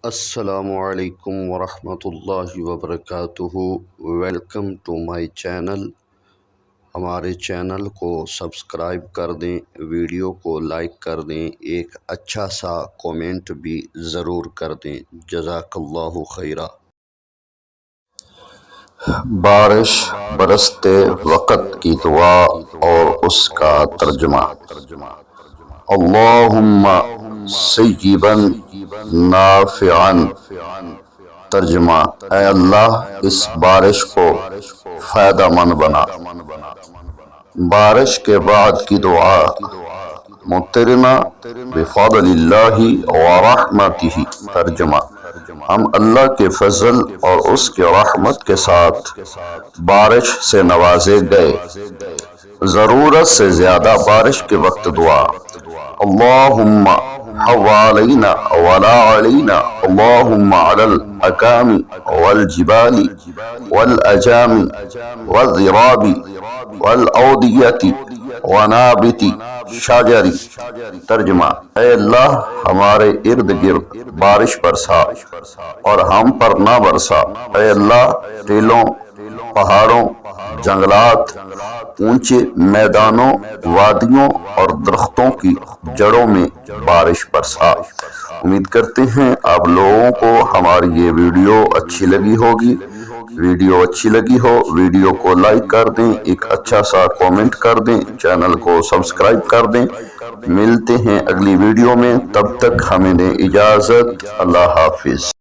السلام علیکم ورحمۃ اللہ وبرکاتہ۔ Welcome to my channel. ہمارے چینل کو سبسکرائب کر دیں، ویڈیو کو لائک کر دیں، ایک اچھا سا کومنٹ بھی ضرور کر دیں۔ جزاک اللہ خیرہ۔ بارش برستے وقت کی دعا اور اس کا ترجمہ۔ اللہم سیبا نافعا۔ ترجمہ: اے اللہ اس بارش کو فائدہ مند بنا۔ بارش کے بعد کی دعا: مطرنا بفضل اللہ ورحمتہ۔ ترجمہ: ہم اللہ کے فضل اور اس کے رحمت کے ساتھ بارش سے نوازے گئے۔ ضرورت سے زیادہ بارش کے وقت دعا: اللہم حوالينا ولا علينا اللهم على الأكام والجبال والأجام والضراب والأودية ونابت شجر۔ ترجمہ: اے اللہ ہمارے ارد گرد بارش برسا اور ہم پر نہ برسا۔ اے اللہ ٹیلوں، پہاڑوں، جنگلات، اونچے میدانوں، وادیوں اور درختوں کی جڑوں میں بارش برسا۔ امید کرتے ہیں آپ لوگوں کو ہماری یہ ویڈیو اچھی لگی ہوگی۔ ویڈیو اچھی لگی ہو ویڈیو کو لائک کر دیں، ایک اچھا سا کومنٹ کر دیں، چینل کو سبسکرائب کر دیں۔ ملتے ہیں اگلی ویڈیو میں، تب تک ہمیں دیں اجازت۔ اللہ حافظ۔